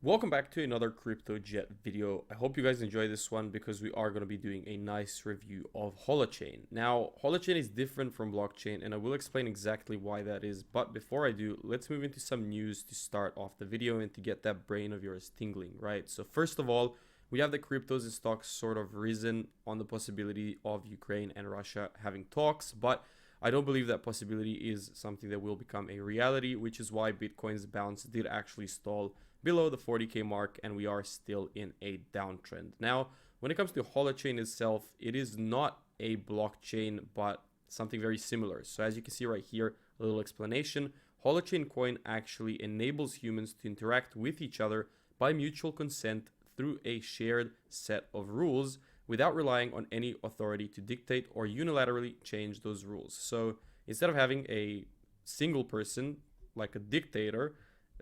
Welcome back to another Crypto Jet video. I hope you guys enjoy this one because we are going to be doing a nice review of HOLOCHAIN. Now, HOLOCHAIN is different from blockchain and I will explain exactly why that is. But before I do, let's move into some news to start off the video and to get that brain of yours tingling, right? So first of all, we have the cryptos and stocks sort of risen on the possibility of Ukraine and Russia having talks, but I don't believe that possibility is something that will become a reality, which is why Bitcoin's bounce did actually stall below the 40k mark and we are still in a downtrend. Now, when it comes to HOLOCHAIN itself, it is not a blockchain but something very similar. So as you can see right here, a little explanation. HOLOCHAIN coin actually enables humans to interact with each other by mutual consent through a shared set of rules without relying on any authority to dictate or unilaterally change those rules. So instead of having a single person like a dictator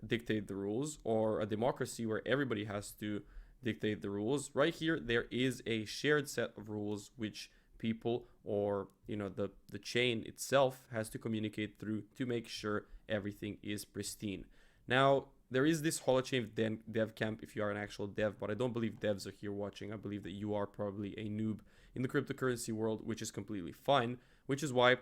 dictate the rules, or a democracy where everybody has to dictate the rules, right here there is a shared set of rules which people, or the chain itself, has to communicate through to make sure everything is pristine. Now, there is this HOLOCHAIN dev camp if you are an actual dev, but I don't believe devs are here watching. I believe that you are probably a noob in the cryptocurrency world, which is completely fine, which is why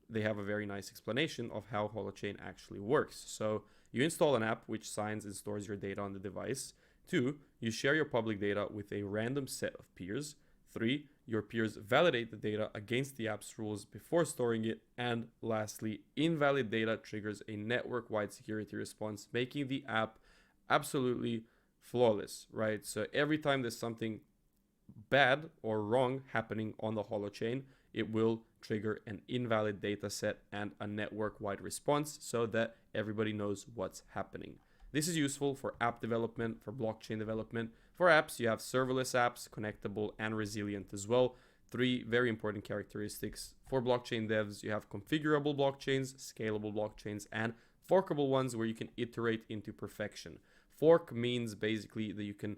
they have a very nice explanation of how HOLOCHAIN actually works. So you install an app which signs and stores your data on the device. 2, you share your public data with a random set of peers. 3, your peers validate the data against the app's rules before storing it. And lastly, invalid data triggers a network-wide security response, making the app absolutely flawless, right? So every time there's something bad or wrong happening on the HOLOCHAIN, it will trigger an invalid data set and a network-wide response so that everybody knows what's happening. This is useful for app development, for blockchain development. For apps, you have serverless apps, connectable and resilient as well. 3 very important characteristics. For blockchain devs, you have configurable blockchains, scalable blockchains, and forkable ones where you can iterate into perfection. Fork means basically that you can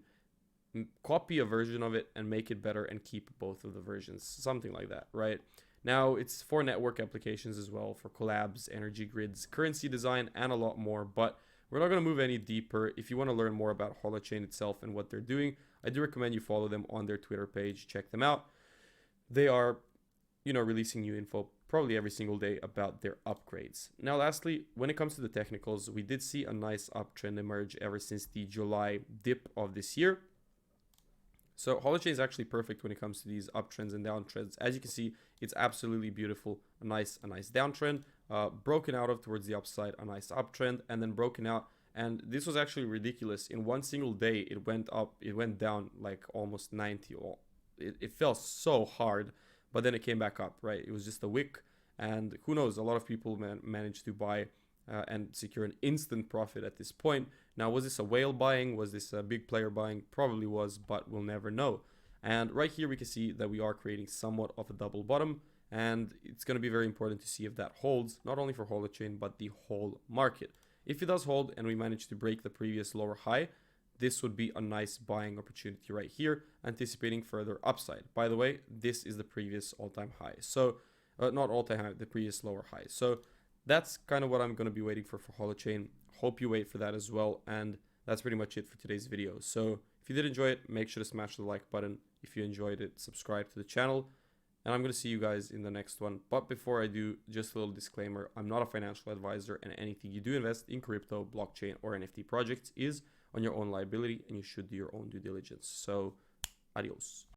copy a version of it and make it better and keep both of the versions, something like that, right? Now, it's for network applications as well, for collabs, energy grids, currency design, and a lot more, but we're not going to move any deeper. If you want to learn more about HOLOCHAIN itself and what they're doing, I do recommend you follow them on their Twitter page. Check them out. They are, releasing new info probably every single day about their upgrades. Now, lastly, when it comes to the technicals, we did see a nice uptrend emerge ever since the July dip of this year. So HOLOCHAIN is actually perfect when it comes to these uptrends and downtrends. As you can see, it's absolutely beautiful. A nice downtrend, broken out of towards the upside, a nice uptrend, and then broken out. And this was actually ridiculous. In one single day, it went up, it went down like almost 90. It fell so hard, but then it came back up, right? It was just a wick, and who knows? A lot of people managed to buy and secure an instant profit at this point. Now, was this a whale buying? Was this a big player buying? Probably was, but we'll never know. And right here, we can see that we are creating somewhat of a double bottom, and it's going to be very important to see if that holds, not only for HOLOCHAIN, but the whole market. If it does hold and we manage to break the previous lower high, this would be a nice buying opportunity right here, anticipating further upside. By the way, this is the previous all-time high. So, not all-time high, the previous lower high. So, that's kind of what I'm going to be waiting for HOLOCHAIN. Hope you wait for that as well. And that's pretty much it for today's video. So if you did enjoy it, make sure to smash the like button. If you enjoyed it, subscribe to the channel. And I'm going to see you guys in the next one. But before I do, just a little disclaimer. I'm not a financial advisor, and anything you do invest in crypto, blockchain, or NFT projects is on your own liability, and you should do your own due diligence. So adios.